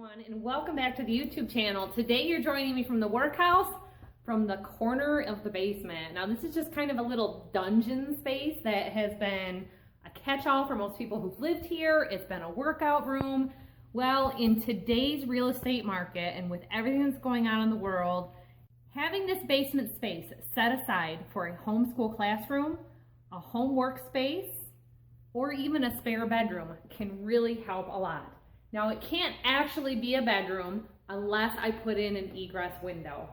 everyone, and welcome back to the YouTube channel. Today you're joining me from the workhouse from the corner of the basement. Now this is just kind of a little dungeon space that has been a catch-all for most people who've lived here. It's been a workout room. Well, in today's real estate market and with everything that's going on in the world, having this basement space set aside for a homeschool classroom, a home workspace, or even a spare bedroom can really help a lot. Now it can't actually be a bedroom unless I put in an egress window.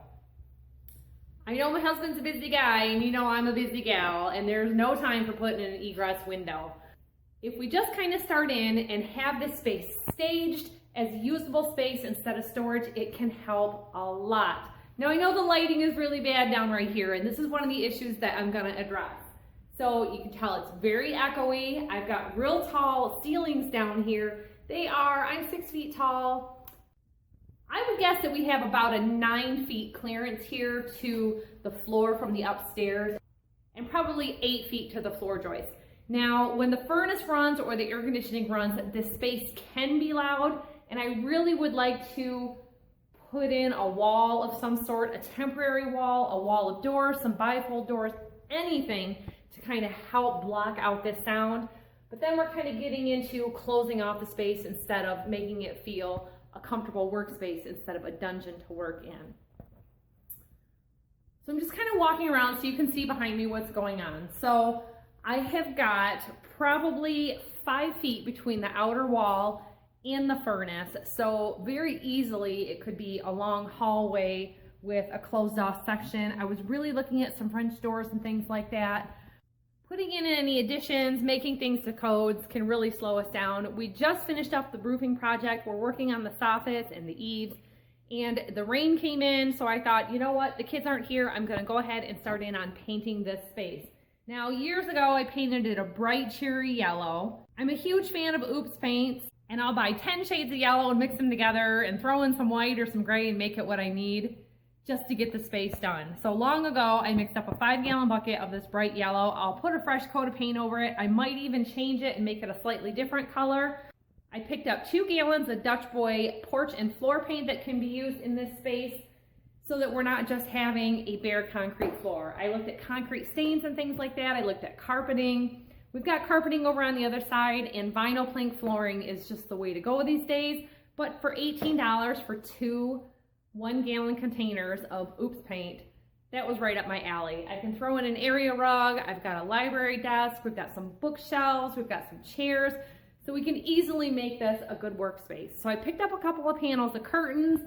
I know my husband's a busy guy and you know I'm a busy gal and there's no time for putting in an egress window. If we just kind of start in and have this space staged as usable space instead of storage, it can help a lot. Now I know the lighting is really bad down right here and this is one of the issues that I'm gonna address. So you can tell it's very echoey. I've got real tall ceilings down here. I'm 6 feet tall. I would guess that we have about a 9 feet clearance here to the floor from the upstairs and probably 8 feet to the floor joist. Now, when the furnace runs or the air conditioning runs, this space can be loud, and I really would like to put in a wall of some sort, a temporary wall, a wall of doors, some bifold doors, anything to kind of help block out this sound. But then we're kind of getting into closing off the space instead of making it feel a comfortable workspace instead of a dungeon to work in. So I'm just kind of walking around so you can see behind me what's going on. So I have got probably 5 feet between the outer wall and the furnace. So very easily it could be a long hallway with a closed off section. I was really looking at some French doors and things like that. Putting in any additions, making things to codes can really slow us down. We just finished up the roofing project. We're working on the soffits and the eaves, and the rain came in, so I thought, you know what, the kids aren't here. I'm gonna go ahead and start in on painting this space. Now, years ago, I painted it a bright cherry yellow. I'm a huge fan of Oops paints, and I'll buy 10 shades of yellow and mix them together and throw in some white or some gray and make it what I need just to get the space done. So long ago, I mixed up a 5-gallon bucket of this bright yellow. I'll put a fresh coat of paint over it. I might even change it and make it a slightly different color. I picked up 2 gallons of Dutch Boy porch and floor paint that can be used in this space so that we're not just having a bare concrete floor. I looked at concrete stains and things like that. I looked at carpeting. We've got carpeting over on the other side, and vinyl plank flooring is just the way to go these days. But for $18 for 2 1-gallon containers of Oops paint, that was right up my alley. I can throw in an area rug. I've got a library desk. We've got some bookshelves. We've got some chairs. So we can easily make this a good workspace. So I picked up a couple of panels of curtains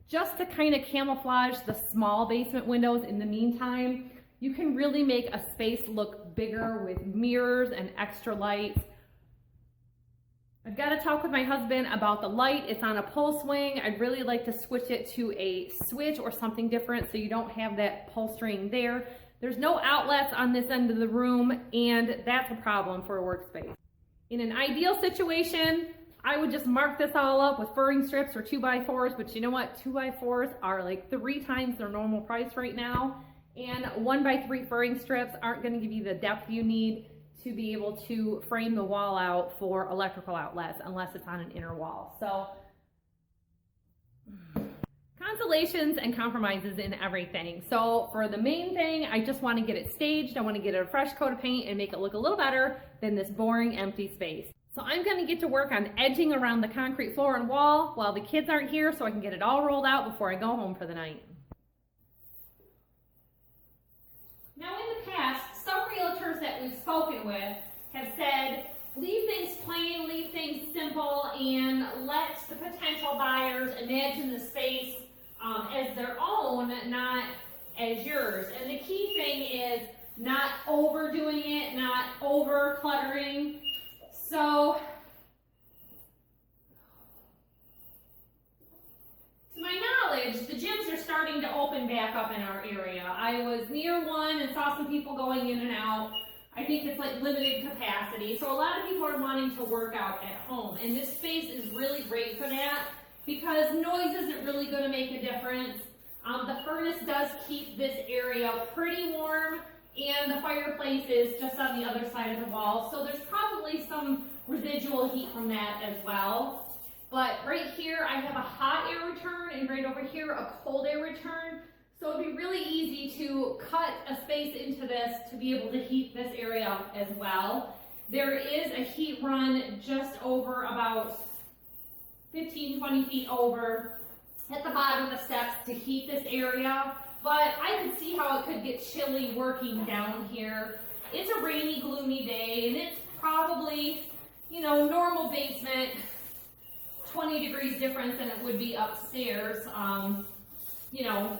just to kind of camouflage the small basement windows in the meantime. You can really make a space look bigger with mirrors and extra lights. I've got to talk with my husband about the light. It's on a pull swing. I'd really like to switch it to a switch or something different so you don't have that pull string there. There's no outlets on this end of the room, and that's a problem for a workspace. In an ideal situation, I would just mark this all up with furring strips or 2x4s, but you know what? 2x4s are like 3 times their normal price right now, and 1x3 furring strips aren't going to give you the depth you need to be able to frame the wall out for electrical outlets unless it's on an inner wall. So consolations and compromises in everything. So for the main thing, I just want to get it staged. I want to get it a fresh coat of paint and make it look a little better than this boring empty space. So I'm going to get to work on edging around the concrete floor and wall while the kids aren't here so I can get it all rolled out before I go home for the night. Now in the past, some realtors that we've spoken with have said, leave things plain, leave things simple, and let the potential buyers imagine the space as their own, not as yours. And the key thing is not overdoing it, not over cluttering. So, to my knowledge, the gyms are starting to open back up in our area. I was near one and saw some people going in and out. I think it's like limited capacity. So a lot of people are wanting to work out at home. And this space is really great for that because noise isn't really going to make a difference. The furnace does keep this area pretty warm, and the fireplace is just on the other side of the wall. So there's probably some residual heat from that as well. But right here, I have a hot air return, and right over here, a cold air return. So it'd be really easy to cut a space into this to be able to heat this area up as well. There is a heat run just over about 15, 20 feet over at the bottom of the steps to heat this area. But I could see how it could get chilly working down here. It's a rainy, gloomy day, and it's probably, you know, normal basement, 20 degrees difference than it would be upstairs, you know,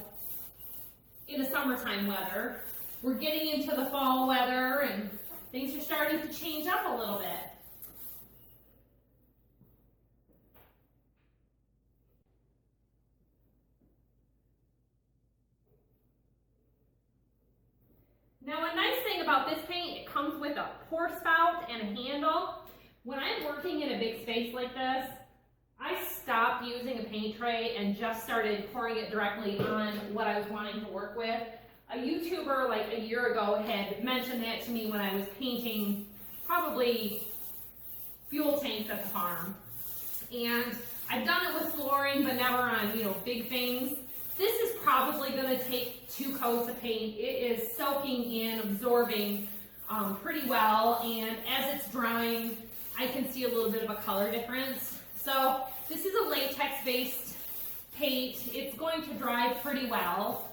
in the summertime weather. We're getting into the fall weather and things are starting to change up a little bit. Now, a nice thing about this paint, it comes with a pour spout and a handle. When I'm working in a big space like this, I stopped using a paint tray and just started pouring it directly on what I was wanting to work with. A YouTuber like a year ago had mentioned that to me when I was painting probably fuel tanks at the farm. And I've done it with flooring, but never on, you know, big things. This is probably going to take 2 coats of paint. It is soaking in, absorbing pretty well, and as it's drying, I can see a little bit of a color difference. So this is a latex-based paint. It's going to dry pretty well.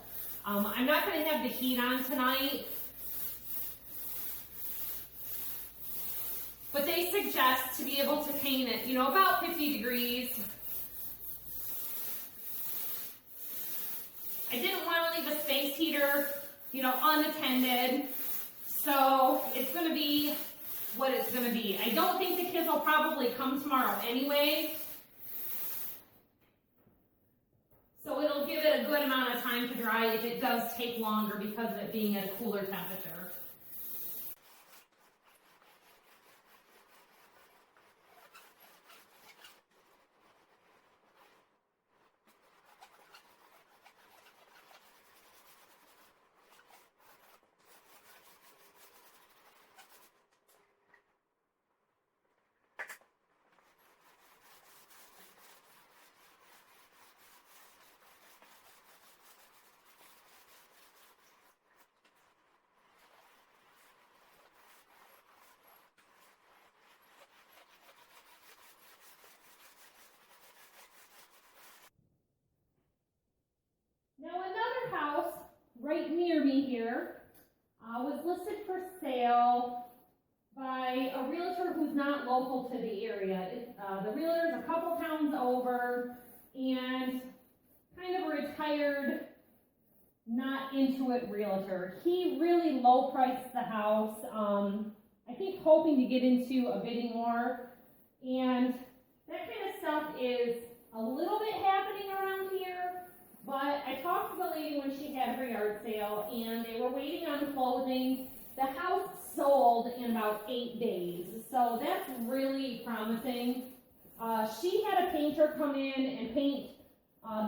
I'm not going to have the heat on tonight, but they suggest to be able to paint it, you know, about 50 degrees. I didn't want to leave a space heater, you know, unattended, so it's going to be what it's going to be. I don't think the kids will probably come tomorrow anyway, so it'll give it a good amount of time to dry if it does take longer because of it being at a cooler temperature. Now another house right near me here was listed for sale by a realtor who's not local to the area. The realtor's a couple towns over and kind of a retired, not into it realtor. He really low priced the house, I think hoping to get into a bidding war, and that kind of stuff is a little bit happening around here. But I talked to the lady when she had her yard sale, and they were waiting on closing. The house sold in about 8 days, so that's really promising. She had a painter come in and paint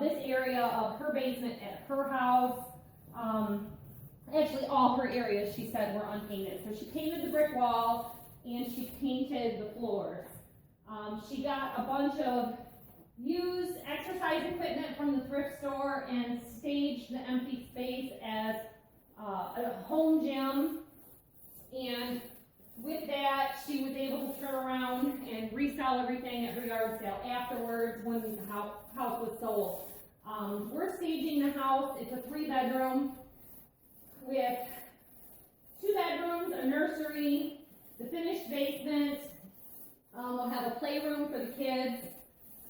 this area of her basement at her house. Actually, all her areas, she said, were unpainted. So she painted the brick wall, and she painted the floors. She got a bunch of used exercise equipment from the thrift store and staged the empty space as a home gym. And with that, she was able to turn around and resell everything at her yard sale afterwards when the house was sold. We're staging the house. It's a 3-bedroom with 2 bedrooms, a nursery, the finished basement. We'll have a playroom for the kids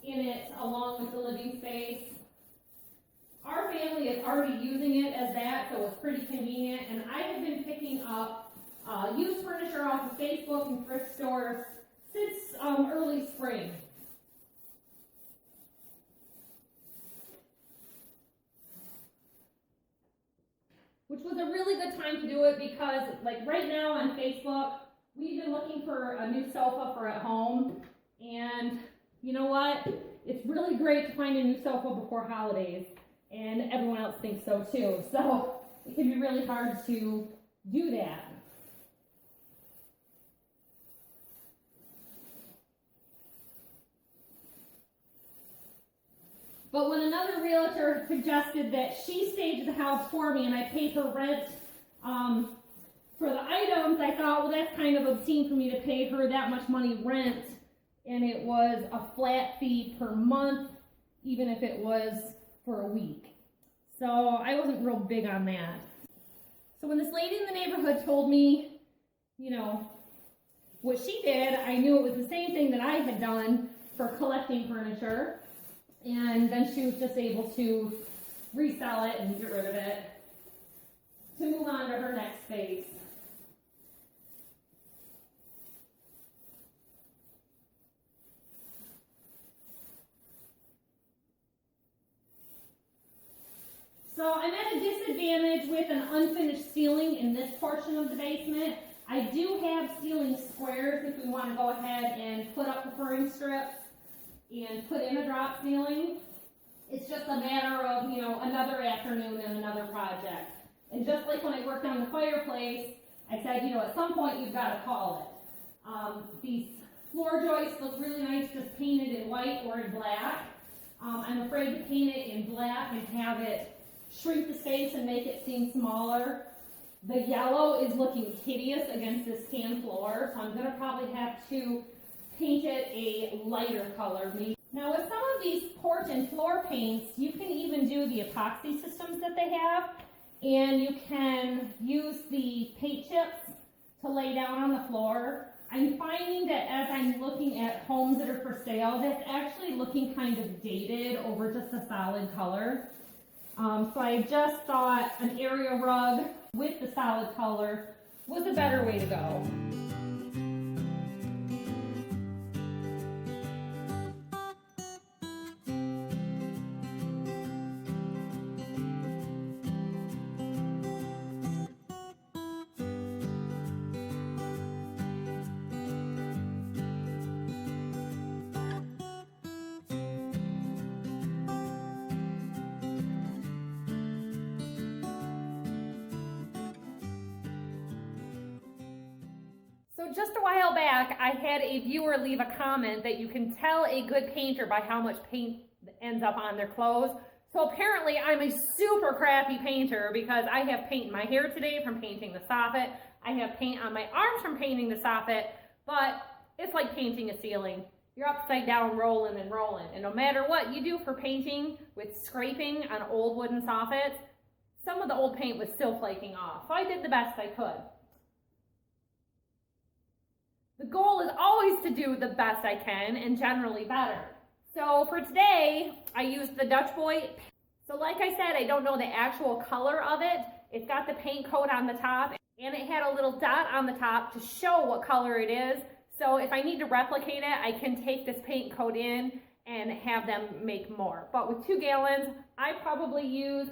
in it along with the living space. Our family is already using it as that, so it's pretty convenient, and I have been picking up used furniture off of Facebook and thrift stores since early spring. Which was a really good time to do it because, like, right now on Facebook, we've been looking for a new sofa for at home, and you know what? It's really great to find a new sofa before holidays, and everyone else thinks so too. So it can be really hard to do that. But when another realtor suggested that she staged the house for me and I paid her rent for the items, I thought, well, that's kind of obscene for me to pay her that much money rent, and it was a flat fee per month, even if it was for a week. So I wasn't real big on that. So when this lady in the neighborhood told me, you know, what she did, I knew it was the same thing that I had done for collecting furniture, and then she was just able to resell it and get rid of it to move on to her next phase. So I'm at a disadvantage with an unfinished ceiling in this portion of the basement. I do have ceiling squares if we want to go ahead and put up the furring strips and put in a drop ceiling. It's just a matter of, you know, another afternoon and another project. And just like when I worked on the fireplace, I said, you know, at some point you've got to call it. These floor joists look really nice just painted in white or in black. I'm afraid to paint it in black and have it shrink the space and make it seem smaller. The yellow is looking hideous against this tan floor, so I'm going to probably have to paint it a lighter color. Now with some of these porch and floor paints, you can even do the epoxy systems that they have, and you can use the paint chips to lay down on the floor. I'm finding that as I'm looking at homes that are for sale, that's actually looking kind of dated over just a solid color. So I just thought an area rug with the solid color was a better way to go. So just a while back, I had a viewer leave a comment that you can tell a good painter by how much paint ends up on their clothes. So apparently I'm a super crappy painter because I have paint in my hair today from painting the soffit. I have paint on my arms from painting the soffit, but it's like painting a ceiling. You're upside down rolling and rolling. And no matter what you do for painting with scraping on old wooden soffits, some of the old paint was still flaking off. So I did the best I could. The goal is always to do the best I can and generally better. So for today, I used the Dutch Boy. So like I said, I don't know the actual color of it. It's got the paint coat on the top and it had a little dot on the top to show what color it is. So if I need to replicate it, I can take this paint coat in and have them make more. But with 2 gallons, I probably use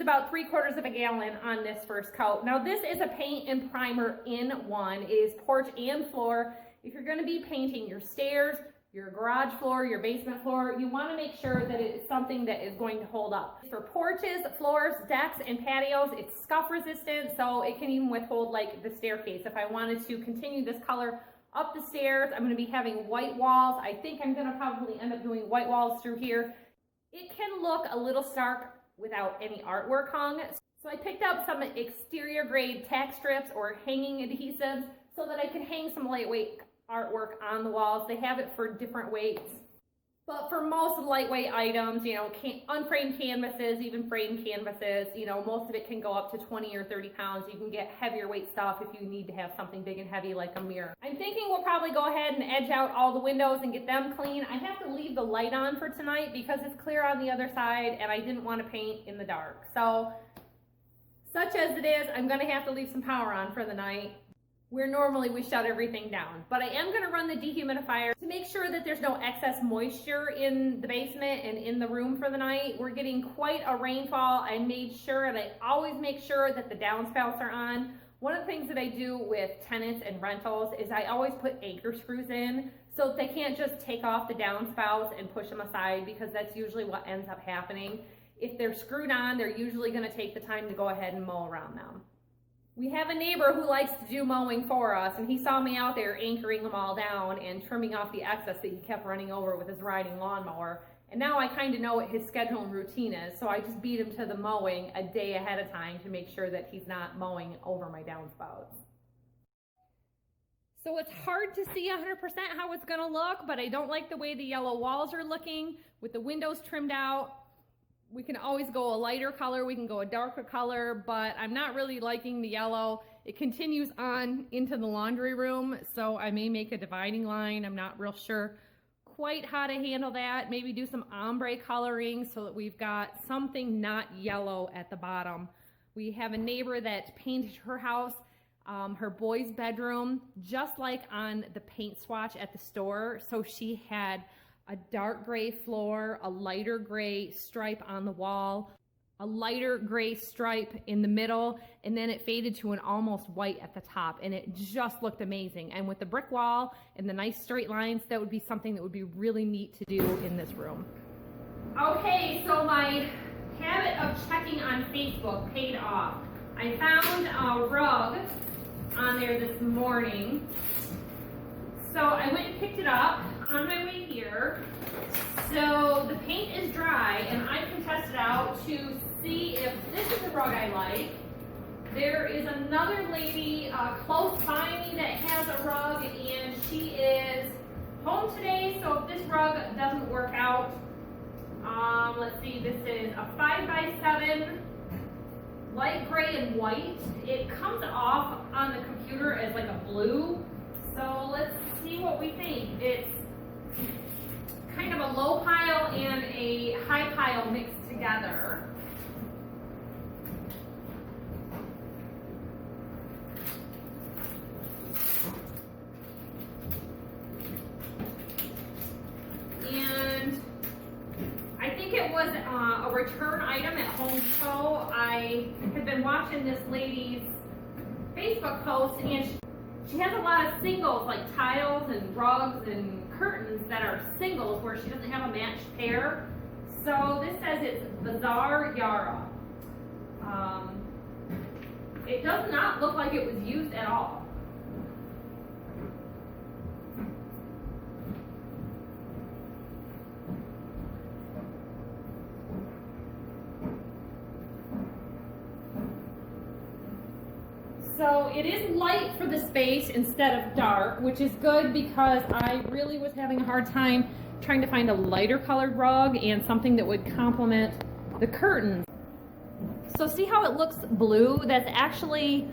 about 3/4 of a gallon on this first coat. Now this is a paint and primer in one. It is porch and floor. If you're going to be painting your stairs, your garage floor, your basement floor, you want to make sure that it's something that is going to hold up. For porches, floors, decks, and patios, it's scuff resistant, so it can even withhold like the staircase. If I wanted to continue this color up the stairs, I'm going to be having white walls. I think I'm going to probably end up doing white walls through here. It can look a little stark without any artwork hung. So I picked up some exterior grade tack strips or hanging adhesives so that I could hang some lightweight artwork on the walls. They have it for different weights. But for most lightweight items, you know, unframed canvases, even framed canvases, you know, most of it can go up to 20 or 30 pounds. You can get heavier weight stuff if you need to have something big and heavy like a mirror. I'm thinking we'll probably go ahead and edge out all the windows and get them clean. I have to leave the light on for tonight because it's clear on the other side and I didn't want to paint in the dark. So, such as it is, I'm going to have to leave some power on for the night, where normally we shut everything down. But I am going to run the dehumidifier to make sure that there's no excess moisture in the basement and in the room for the night. We're getting quite a rainfall. I made sure, and I always make sure that the downspouts are on. One of the things that I do with tenants and rentals is I always put anchor screws in so that they can't just take off the downspouts and push them aside, because that's usually what ends up happening. If they're screwed on, they're usually going to take the time to go ahead and mow around them. We have a neighbor who likes to do mowing for us, and he saw me out there anchoring them all down and trimming off the excess that he kept running over with his riding lawnmower. And now I kind of know what his schedule and routine is, so I just beat him to the mowing a day ahead of time to make sure that he's not mowing over my downspouts. So it's hard to see 100% how it's going to look, but I don't like the way the yellow walls are looking with the windows trimmed out. We can always go a lighter color, we can go a darker color, but I'm not really liking the yellow. It continues on into the laundry room, so I may make a dividing line. I'm not real sure quite how to handle that. Maybe do some ombre coloring so that we've got something not yellow at the bottom. We have a neighbor that painted her house, her boys' bedroom, just like on the paint swatch at the store. So she had a dark gray floor, a lighter gray stripe on the wall, a lighter gray stripe in the middle, and then it faded to an almost white at the top, and it just looked amazing. And with the brick wall and the nice straight lines, that would be something that would be really neat to do in this room. Okay, so my habit of checking on Facebook paid off. I found a rug on there this morning, so I went and picked it up on my way here. So the paint is dry, and I can test it out to see if this is a rug I like. There is another lady close by me that has a rug, and she is home today, so if this rug doesn't work out, let's see, this is a 5x7, light gray and white. It comes off on the computer as like a blue, so let's see what we think. It's kind of a low pile and a high pile mixed together. And I think it was a return item at Home Depot. I had been watching this lady's Facebook post, and she has a lot of singles, like tiles and rugs and curtains that are singles where she doesn't have a matched pair. So this says it's Bazaar Yara. It does not look like it was used at all. So it is light for the space instead of dark, which is good because I really was having a hard time trying to find a lighter colored rug and something that would complement the curtains. So see how it looks blue? That's actually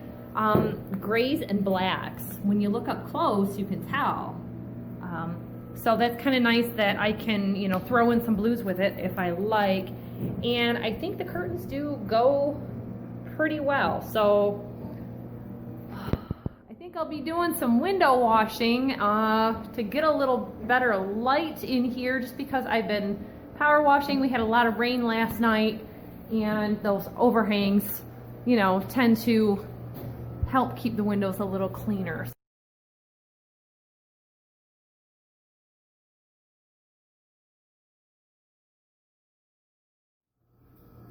grays and blacks. When you look up close, you can tell. So that's kind of nice that I can, you know, throw in some blues with it if I like. And I think the curtains do go pretty well. So I think I'll be doing some window washing to get a little better light in here, just because I've been power washing. We had a lot of rain last night, and those overhangs, you know, tend to help keep the windows a little cleaner.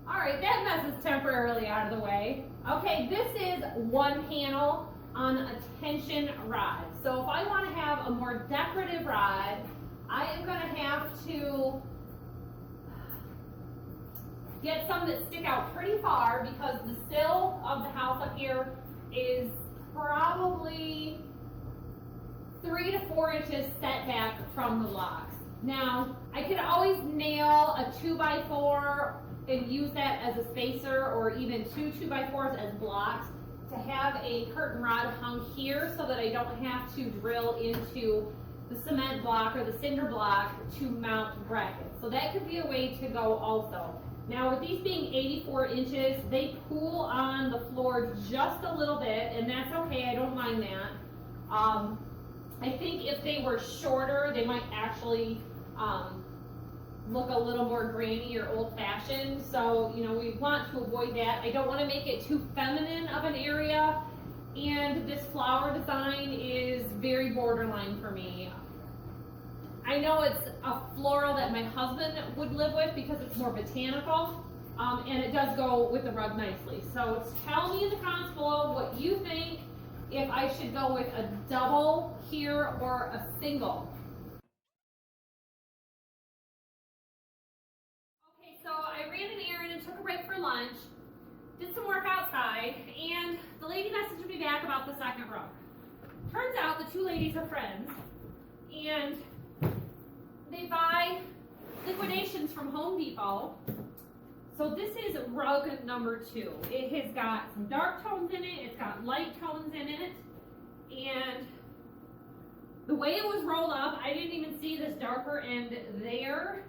All right, that mess is temporarily out of the way. Okay, this is one panel on a tension rod. So if I want to have a more decorative rod, I am going to have to get some that stick out pretty far, because the sill of the house up here is probably 3 to 4 inches set back from the blocks. Now, I could always nail a 2x4 and use that as a spacer, or even 2 2x4s as blocks, to have a curtain rod hung here so that I don't have to drill into the cement block or the cinder block to mount brackets. So that could be a way to go also. Now, with these being 84 inches, they pool on the floor just a little bit, and that's okay, I don't mind that. I think if they were shorter, they might actually look a little more granny or old-fashioned. So, you know, we want to avoid that. I don't want to make it too feminine of an area, and this flower design is very borderline for me. I know it's a floral that my husband would live with because it's more botanical, and it does go with the rug nicely. So tell me in the comments below what you think, if I should go with a double here or a single. Okay, so I ran an errand and took a break for lunch, did some work outside, and the lady messaged me back about the second rug. Turns out the two ladies are friends, and they buy liquidations from Home Depot. So this is rug number 2. It has got some dark tones in it, it's got light tones in it, and the way it was rolled up, I didn't even see this darker end there.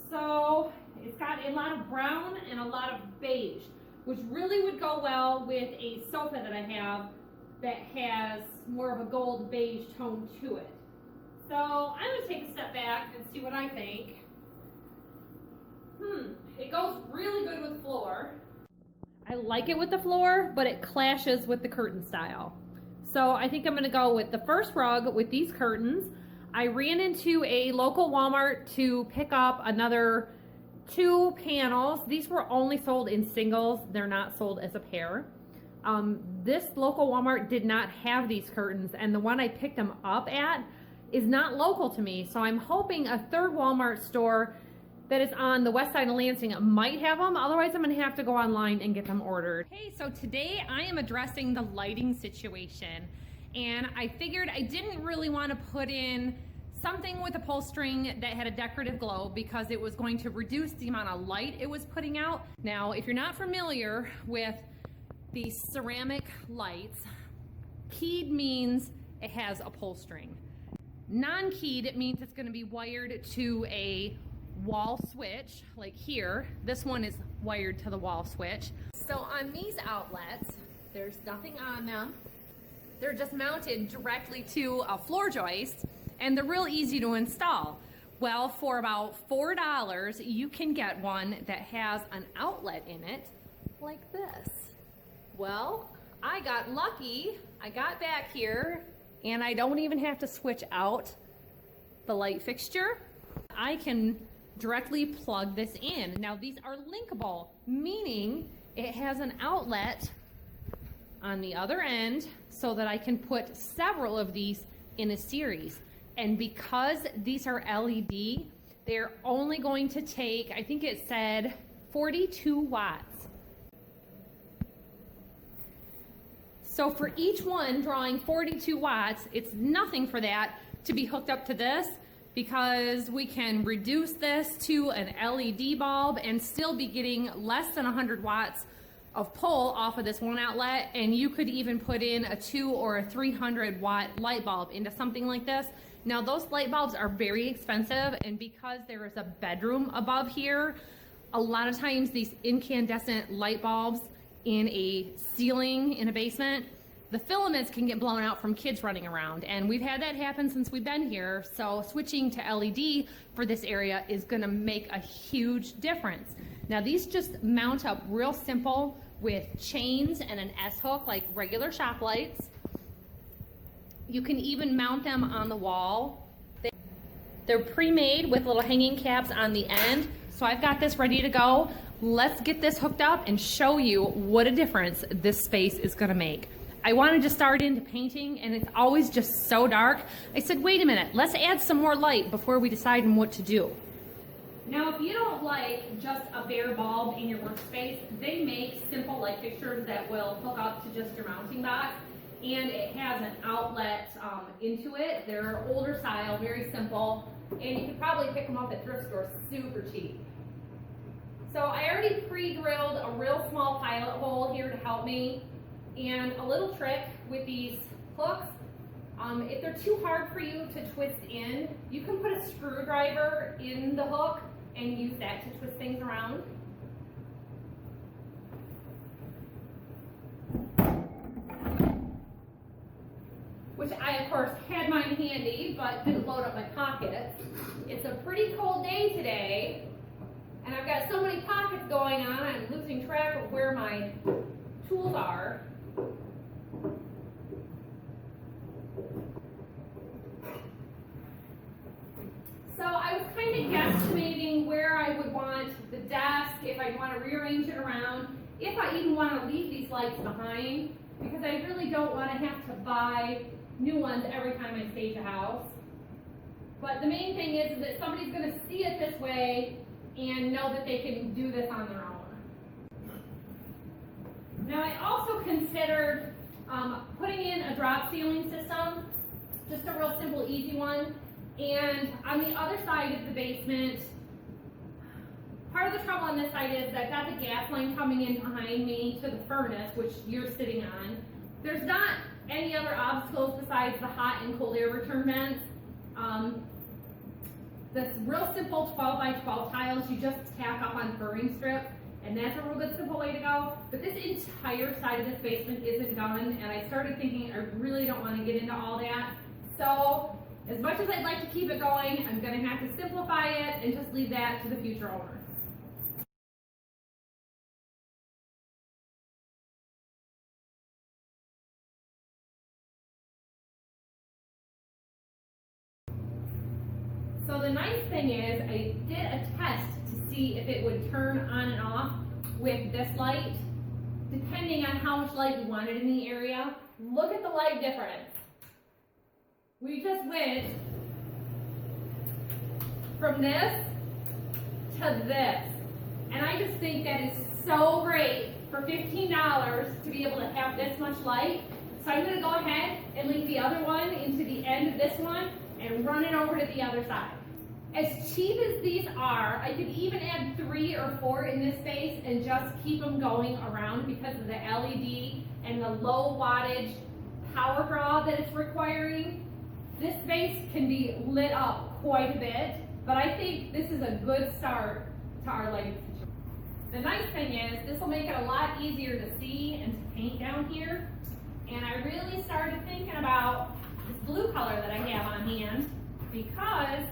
So it's got a lot of brown and a lot of beige, which really would go well with a sofa that I have that has more of a gold beige tone to it. So I'm going to take a step back and see what I think. It goes really good with floor. I like it with the floor, but it clashes with the curtain style. So I think I'm going to go with the first rug with these curtains. I ran into a local Walmart to pick up another 2 panels. These were only sold in singles. They're not sold as a pair. This local Walmart did not have these curtains, and the one I picked them up at is not local to me. So I'm hoping a third Walmart store that is on the west side of Lansing might have them. Otherwise, I'm gonna have to go online and get them ordered. Hey, so today I am addressing the lighting situation. And I figured I didn't really want to put in something with upholstering that had a decorative glow because it was going to reduce the amount of light it was putting out. Now, if you're not familiar with these ceramic lights, keyed means it has upholstering. Non-keyed, it means it's going to be wired to a wall switch, like here. This one is wired to the wall switch. So on these outlets, there's nothing on them. They're just mounted directly to a floor joist, and they're real easy to install. Well, for about $4, you can get one that has an outlet in it, like this. Well, I got lucky. I got back here, and I don't even have to switch out the light fixture. I can directly plug this in. Now, these are linkable, meaning it has an outlet on the other end so that I can put several of these in a series. And because these are LED, they're only going to take, I think it said 42 watts. So for each one drawing 42 watts, it's nothing for that to be hooked up to this, because we can reduce this to an LED bulb and still be getting less than 100 watts of pull off of this one outlet. And you could even put in a 200 or a 300 watt light bulb into something like this. Now, those light bulbs are very expensive, and because there is a bedroom above here, a lot of times these incandescent light bulbs in a ceiling in a basement, the filaments can get blown out from kids running around, and we've had that happen since we've been here. So switching to LED for this area is going to make a huge difference. Now, these just mount up real simple with chains and an S-hook like regular shop lights. You can even mount them on the wall. They're pre-made with little hanging caps on the end. So I've got this ready to go. Let's get this hooked up and show you what a difference this space is going to make. I wanted to start into painting, and it's always just so dark. I said, wait a minute, let's add some more light before we decide on what to do. Now, if you don't like just a bare bulb in your workspace, they make simple light fixtures that will hook up to just your mounting box, and it has an outlet into it. They're older style, very simple, and you can probably pick them up at thrift stores super cheap. So I already pre-drilled a real small pilot hole here to help me. And a little trick with these hooks, if they're too hard for you to twist in, you can put a screwdriver in the hook and use that to twist things around. Which I, of course, had mine handy, but didn't load up my pockets. It's a pretty cold day today, and I've got so many pockets going on, I'm losing track of where my tools are. So I was kind of guesstimating where I would want the desk if I I want to rearrange it around, if I even want to leave these lights behind, because I really don't want to have to buy new ones every time I stage a house. But the main thing is that somebody's going to see it this way and know that they can do this on their own. Now I also considered putting in a drop ceiling system, just a real simple, easy one. And on the other side of the basement, part of the trouble on this side is I've got the gas line coming in behind me to the furnace, which you're sitting on. There's not any other obstacles besides the hot and cold air return vents. This real simple 12 by 12 tiles you just tack up on furring strips, and that's a real good simple way to go. But this entire side of this basement isn't done, and I started thinking I really don't want to get into all that. So as much as I'd like to keep it going, I'm going to have to simplify it and just leave that to the future owners. So the nice thing is I did a test to see if it would turn on and off with this light, depending on how much light you wanted in the area. Look at the light difference. We just went from this to this. And I just think that is so great for $15 to be able to have this much light. So I'm going to go ahead and link the other one into the end of this one and run it over to the other side. As cheap as these are, I could even add 3 or 4 in this space and just keep them going around because of the LED and the low wattage power draw that it's requiring. This space can be lit up quite a bit, but I think this is a good start to our lighting situation. The nice thing is this will make it a lot easier to see and to paint down here. And I really started thinking about this blue color that I have on hand, because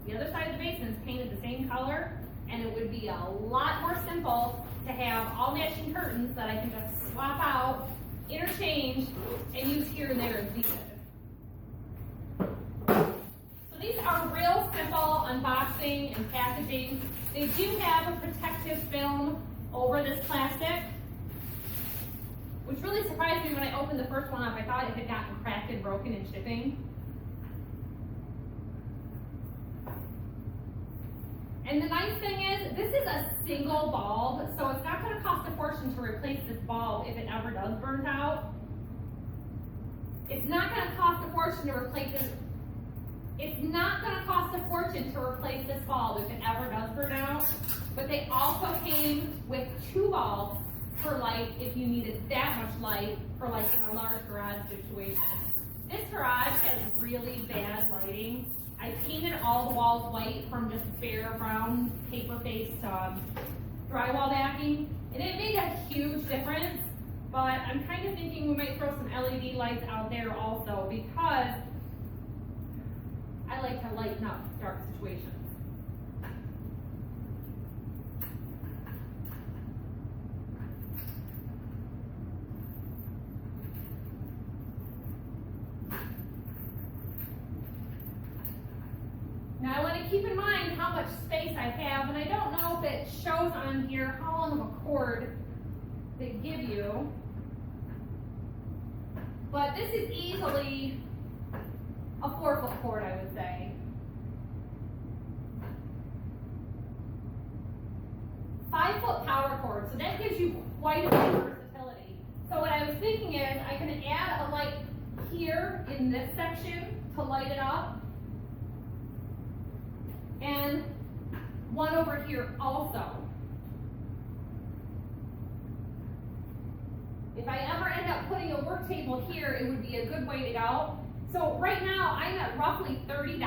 the other side of the basement is painted the same color, and it would be a lot more simple to have all matching curtains that I can just swap out, interchange, and use here and there as needed. So these are real simple unboxing and packaging. They do have a protective film over this plastic, which really surprised me when I opened the first one up. I thought it had gotten cracked and broken in shipping. And the nice thing is, this is a single bulb, so it's not going to cost a fortune to replace this bulb if it ever does burn out. It's not going to cost a fortune to replace this. It's not going to cost a fortune to replace this bulb if it ever does burn out. But they also came with 2 bulbs for light if you needed that much light for like in a large garage situation. This garage has really bad lighting. I painted all the walls white from just bare brown paper-based drywall backing, and it made a huge difference. But I'm kind of thinking we might throw some LED lights out there also, because I like to lighten up dark situations. Now I want to keep in mind how much space I have, and I don't know if it shows on here how long of a cord they give you, but this is easily a 4-foot cord, I would say. 5-foot power cord, so that gives you quite a bit of versatility. So what I was thinking is I can add a light here in this section to light it up, and one over here also. If I ever end up putting a work table here, it would be a good way to go. So right now I'm at roughly $30.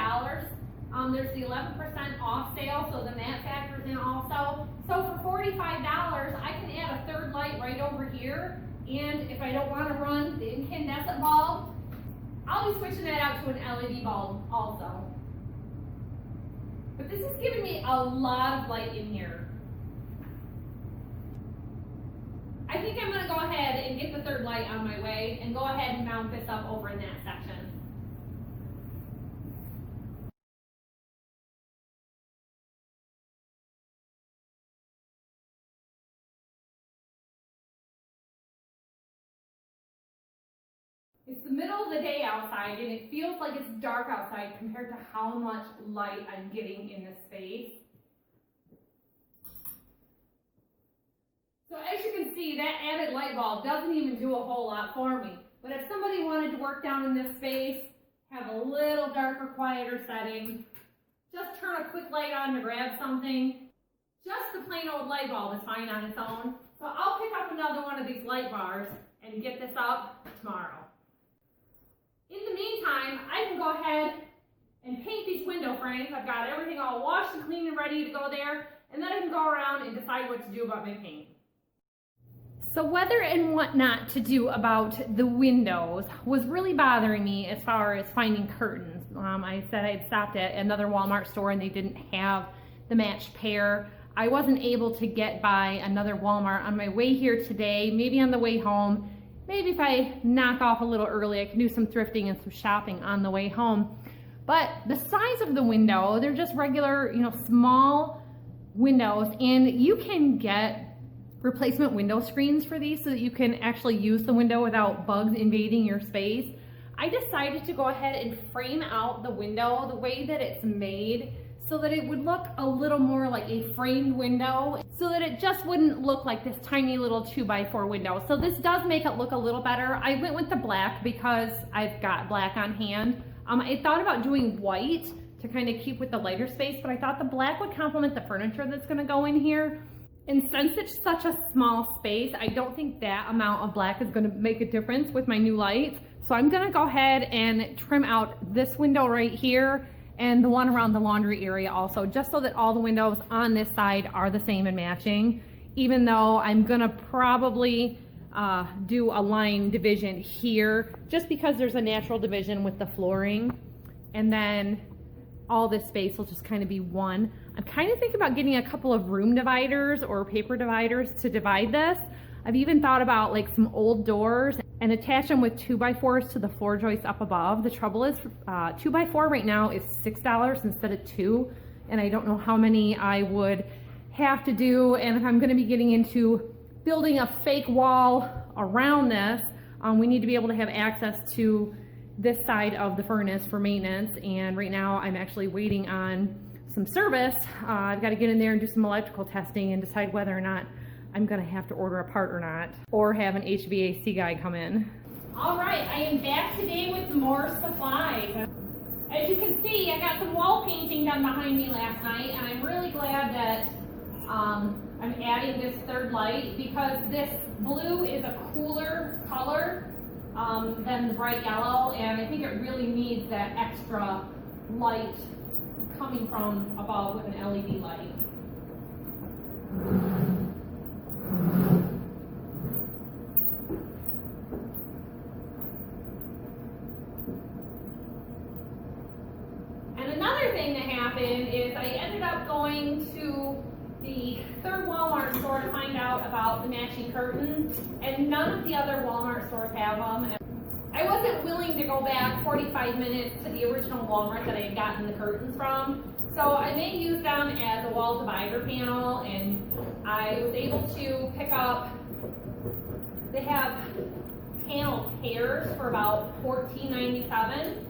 There's the 11% off sale, so then that factors in also. So for $45, I can add a 3rd light right over here. And if I don't want to run the incandescent bulb, I'll be switching that out to an LED bulb also. But this is giving me a lot of light in here. I think I'm going to go ahead and get the 3rd light on my way and go ahead and mount this up over in that section. It's the middle of the day outside and it feels like it's dark outside compared to how much light I'm getting in this space. So as you can see, that added light bulb doesn't even do a whole lot for me. But if somebody wanted to work down in this space, have a little darker, quieter setting, just turn a quick light on to grab something. Just the plain old light bulb is fine on its own. So I'll pick up another one of these light bars and get this up tomorrow. In the meantime, I can go ahead and paint these window frames. I've got everything all washed and clean and ready to go there. And then I can go around and decide what to do about my paint. So whether and what not to do about the windows was really bothering me as far as finding curtains. I said I'd stopped at another Walmart store and they didn't have the matched pair. I wasn't able to get by another Walmart on my way here today, maybe on the way home. Maybe if I knock off a little early, I can do some thrifting and some shopping on the way home. But the size of the window, they're just regular, small windows, and you can get replacement window screens for these so that you can actually use the window without bugs invading your space. I decided to go ahead and frame out the window the way that it's made so that it would look a little more like a framed window, so that it just wouldn't look like this tiny little 2x4 window. So this does make it look a little better. I went with the black because I've got black on hand. I thought about doing white to kind of keep with the lighter space, but I thought the black would complement the furniture that's gonna go in here. And since it's such a small space, I don't think that amount of black is going to make a difference with my new lights. So I'm going to go ahead and trim out this window right here and the one around the laundry area also, just so that all the windows on this side are the same and matching, even though I'm going to probably do a line division here just because there's a natural division with the flooring, and then all this space will just kind of be one. I'm kind of thinking about getting a couple of room dividers or paper dividers to divide this. I've even thought about like some old doors and attach them with 2x4s to the floor joists up above. The trouble is 2x4 right now is $6 instead of $2, and I don't know how many I would have to do. And if I'm going to be getting into building a fake wall around this, we need to be able to have access to this side of the furnace for maintenance. And right now I'm actually waiting on some service. I've got to get in there and do some electrical testing and decide whether or not I'm going to have to order a part or not, or have an HVAC guy come in. All right, I am back today with more supplies. As you can see, I got some wall painting done behind me last night, and I'm really glad that I'm adding this third light, because this blue is a cooler color than the bright yellow, and I think it really needs that extra light coming from above with an LED light. And another thing that happened is I ended up going to the third Walmart store to find out about the matching curtains, and none of the other Walmart stores have them. I wasn't willing to go back 45 minutes to the original Walmart that I had gotten the curtains from, so I may use them as a wall divider panel, and I was able to pick up, they have panel pairs for about $14.97.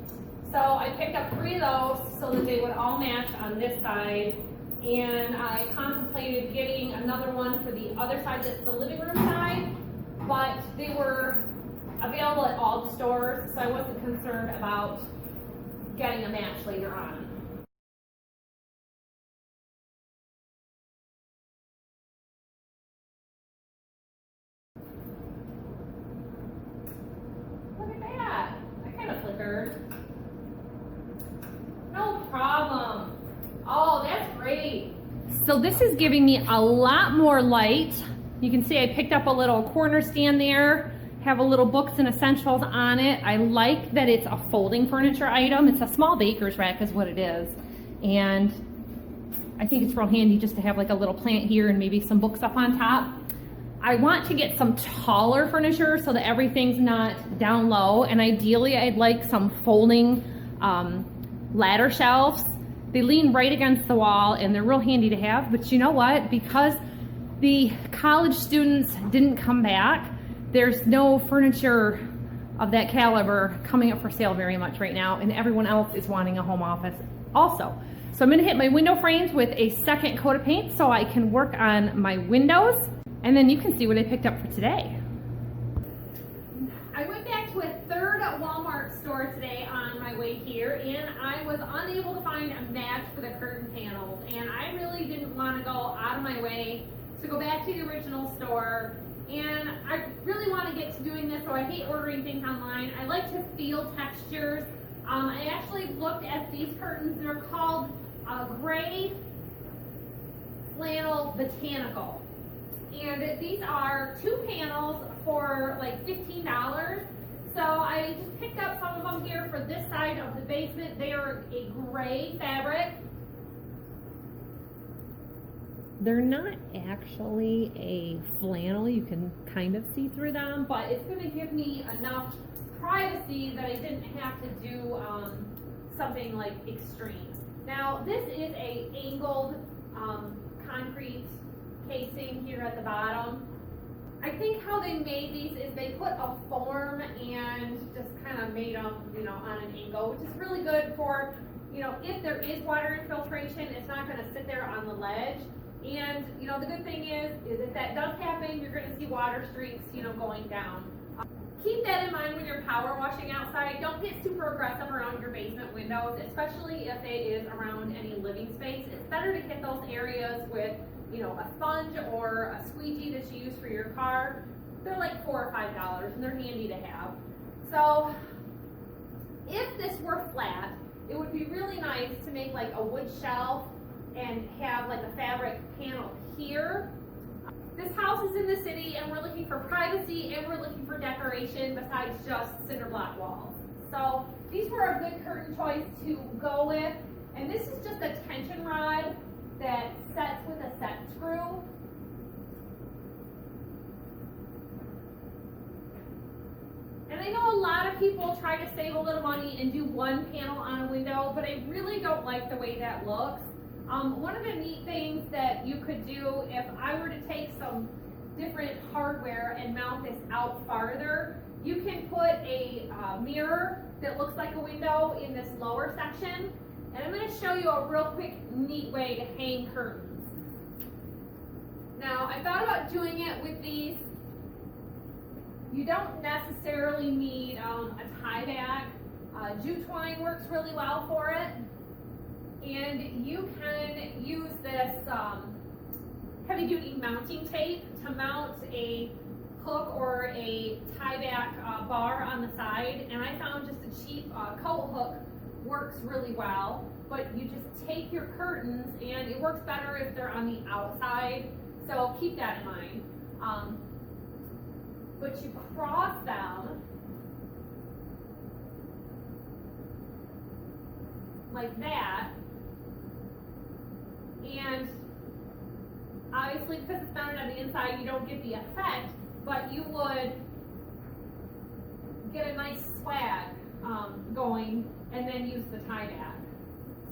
So I picked up 3 of those so that they would all match on this side, and I contemplated getting another one for the other side, that's the living room side, but they were available at all the stores, so I wasn't concerned about getting a match later on. Look at that, that kind of flickered. No problem. Oh, that's great. So this is giving me a lot more light. You can see I picked up a little corner stand there, have a little books and essentials on it. I like that it's a folding furniture item. It's a small baker's rack is what it is. And I think it's real handy just to have like a little plant here and maybe some books up on top. I want to get some taller furniture so that everything's not down low, and ideally I'd like some folding ladder shelves. They lean right against the wall and they're real handy to have, but you know what? Because the college students didn't come back, there's no furniture of that caliber coming up for sale very much right now, and everyone else is wanting a home office also. So I'm gonna hit my window frames with a second coat of paint so I can work on my windows, and then you can see what I picked up for today. I went back to a third Walmart store today on my way here, and I was unable to find a match for the curtain panels, and I really didn't want to go out of my way to go back to the original store, and I really want to get to doing this, so I hate ordering things online. I like to feel textures. I actually looked at these curtains. They're called Gray Flannel Botanical, and these are 2 panels for like $15. So I just picked up some of them here for this side of the basement. They are a gray fabric. They're not actually a flannel. You can kind of see through them, but it's going to give me enough privacy that I didn't have to do something like extreme. Now this is a angled concrete casing here at the bottom. I think how they made these is they put a form and just kind of made them, on an angle, which is really good for, if there is water infiltration, it's not going to sit there on the ledge. And, the good thing is if that does happen, you're going to see water streaks, going down. Keep that in mind when you're power washing outside. Don't get super aggressive around your basement windows, especially if it is around any living space. It's better to hit those areas with, a sponge or a squeegee that you use for your car. They're like $4 or $5 and they're handy to have. So if this were flat, it would be really nice to make like a wood shelf and have like a fabric panel here. This house is in the city and we're looking for privacy and we're looking for decoration besides just cinder block walls. So these were a good curtain choice to go with. And this is just a tension rod that sets with a set screw. And I know a lot of people try to save a little money and do one panel on a window, but I really don't like the way that looks. One of the neat things that you could do if I were to take some different hardware and mount this out farther, you can put a mirror that looks like a window in this lower section. And I'm going to show you a real quick neat way to hang curtains. Now I thought about doing it with these. You don't necessarily need a tie back. Jute twine works really well for it. And you can use this heavy duty mounting tape to mount a hook or a tie back bar on the side. And I found just a cheap coat hook works really well. But you just take your curtains, and it works better if they're on the outside. So keep that in mind. But you cross them like that. And obviously because it's mounted on the inside, you don't get the effect, but you would get a nice swag going and then use the tie back.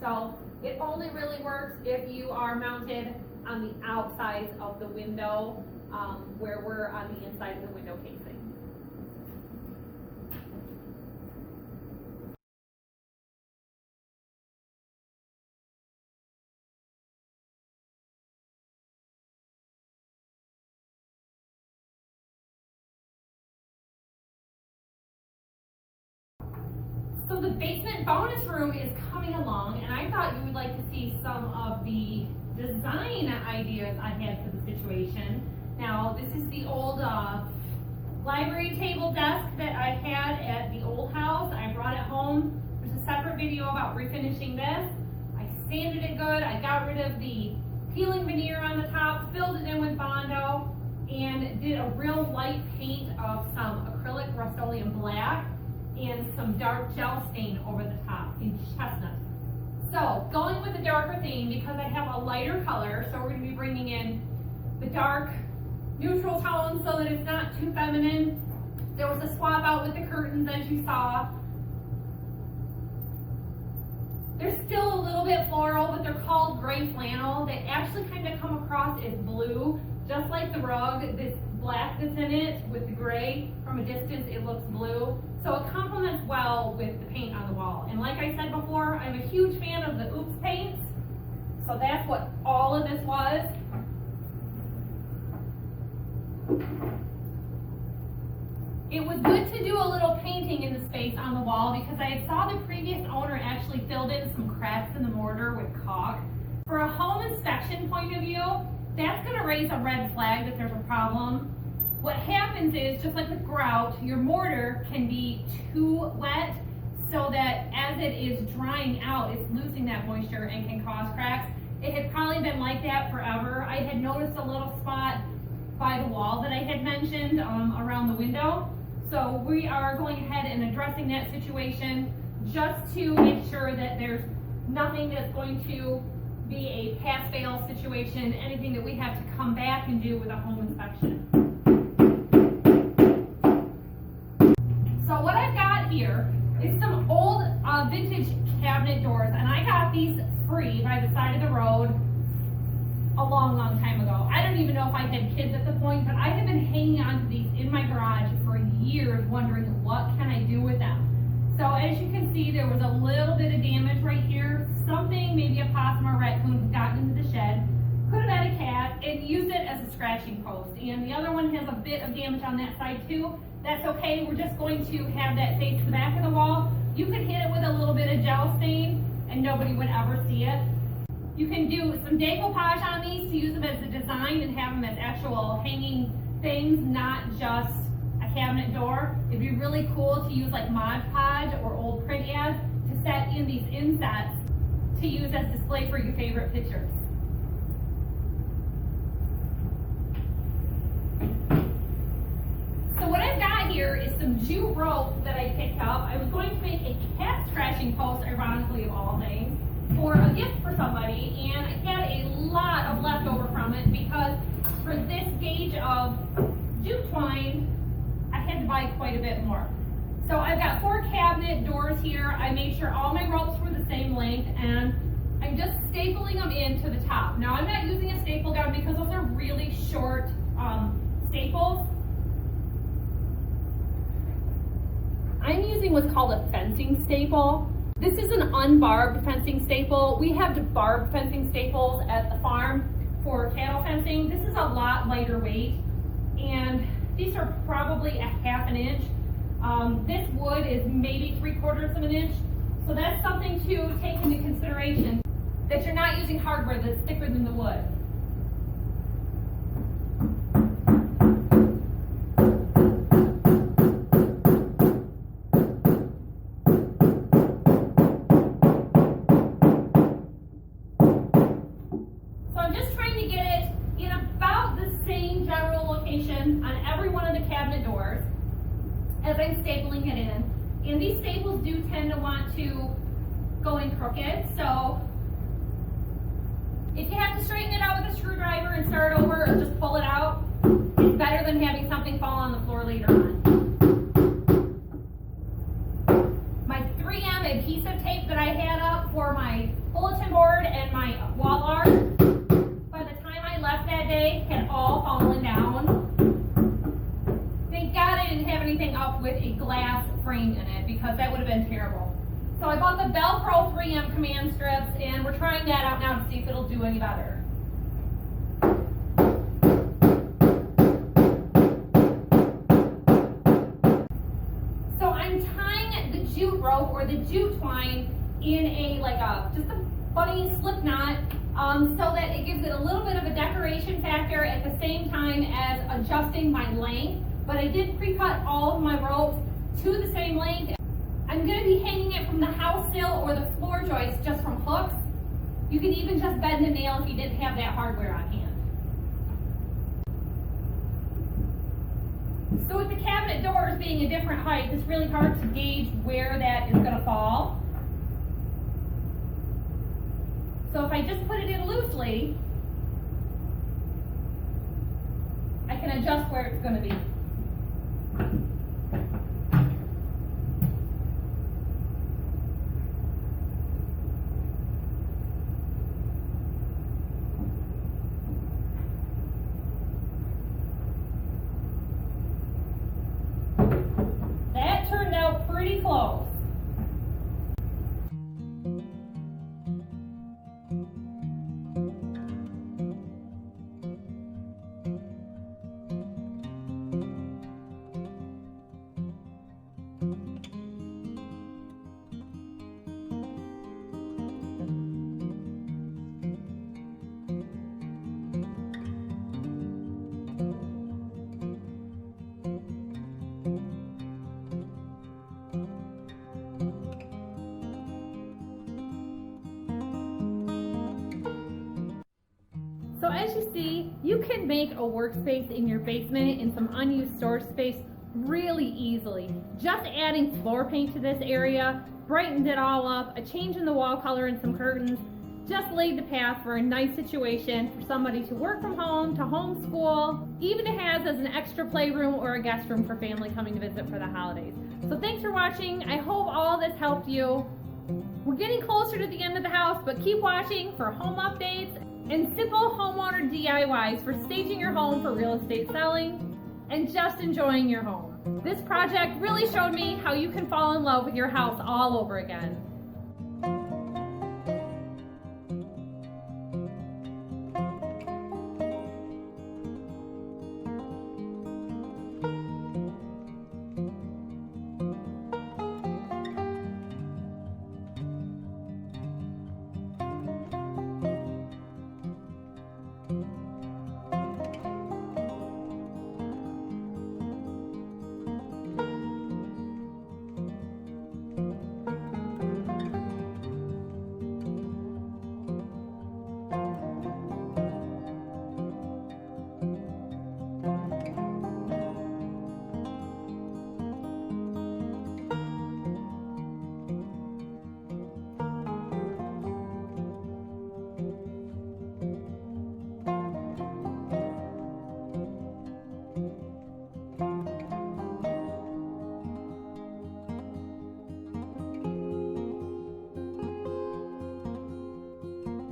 So it only really works if you are mounted on the outsides of the window where we're on the inside of the window casing. So the basement bonus room is coming along, and I thought you would like to see some of the design ideas I had for the situation. Now, this is the old library table desk that I had at the old house. I brought it home. There's a separate video about refinishing this. I sanded it good. I got rid of the peeling veneer on the top, filled it in with Bondo, and did a real light paint of some acrylic Rust-Oleum black and some dark gel stain over the top in chestnut. So going with the darker theme, because I have a lighter color, so we're going to be bringing in the dark neutral tones so that it's not too feminine. There was a swap out with the curtains, as you saw. They're still a little bit floral, but they're called gray flannel. They actually kind of come across as blue, just like the rug. This black that's in it with the gray. From a distance, it looks blue. So it complements well with the paint on the wall. And like I said before, I'm a huge fan of the Oops paints. So that's what all of this was. It was good to do a little painting in the space on the wall because I saw the previous owner actually filled in some cracks in the mortar with caulk. For a home inspection point of view, that's going to raise a red flag that there's a problem. What happens is, just like with grout, your mortar can be too wet so that as it is drying out, it's losing that moisture and can cause cracks. It had probably been like that forever. I had noticed a little spot by the wall that I had mentioned around the window. So we are going ahead and addressing that situation just to make sure that there's nothing that's going to be a pass-fail situation, anything that we have to come back and do with a home inspection. So what I've got here is some old vintage cabinet doors, and I got these free by the side of the road a long time ago. I don't even know if I had kids at the point, but I have been hanging on to these in my garage for years wondering what can I do with them. So as you can see, there was a little bit of damage right here. Something, maybe a possum or raccoon, has gotten into the shed. Could have been a cat and used it as a scratching post. And the other one has a bit of damage on that side too. That's okay, we're just going to have that face the back of the wall. You could hit it with a little bit of gel stain and nobody would ever see it. You can do some decoupage on these to use them as a design and have them as actual hanging things, not just a cabinet door. It'd be really cool to use like Mod Podge or old print ads to set in these insets to use as display for your favorite pictures. So what I've got here is some jute rope that I picked up. I was going to make a cat scratching post, ironically of all things, for a gift for somebody, and I had a lot of leftover from it because for this gauge of jute twine, I had to buy quite a bit more. So I've got 4 cabinet doors here. I made sure all my ropes were the same length, and I'm just stapling them into the top. Now I'm not using a staple gun because those are really short staples. I'm using what's called a fencing staple. This is an unbarbed fencing staple. We have barbed fencing staples at the farm for cattle fencing. This is a lot lighter weight, and these are probably a ½ inch. This wood is maybe 3/4 of an inch. So that's something to take into consideration, that you're not using hardware that's thicker than the wood. So I'm just trying to get it in about the same general location on every one of the cabinet doors as I'm stapling it in. And these staples do tend to want to go in crooked, so if you have to straighten it out with a screwdriver and start over or just pull it out, it's better than having something fall on the floor later on. My 3M adhesive tape that I had up for my bulletin board and my wall art, by the time I left that day, had all fallen down. Thank God I didn't have anything up with a glass frame in it because that would have been terrible. So I bought the Velcro 3M command strips, and we're trying that out now to see if it'll do any better. So I'm tying the jute rope or the jute twine in just a funny slip knot so that it gives it a little bit of a decoration factor at the same time as adjusting my length. But I did pre-cut all of my ropes to the same length. I'm going to be hanging it from the house sill or the floor joist just from hooks. You can even just bend a nail if you didn't have that hardware on hand. So with the cabinet doors being a different height, it's really hard to gauge where that is going to fall. So if I just put it in loosely, I can adjust where it's going to be. close. So as you see, you can make a workspace in your basement in some unused storage space really easily. Just adding floor paint to this area brightened it all up. A change in the wall color and some curtains just laid the path for a nice situation for somebody to work from home, to homeschool, even it has as an extra playroom or a guest room for family coming to visit for the holidays. So thanks for watching. I hope all this helped you. We're getting closer to the end of the house, but keep watching for home updates and simple homeowner DIYs for staging your home for real estate selling and just enjoying your home. This project really showed me how you can fall in love with your house all over again.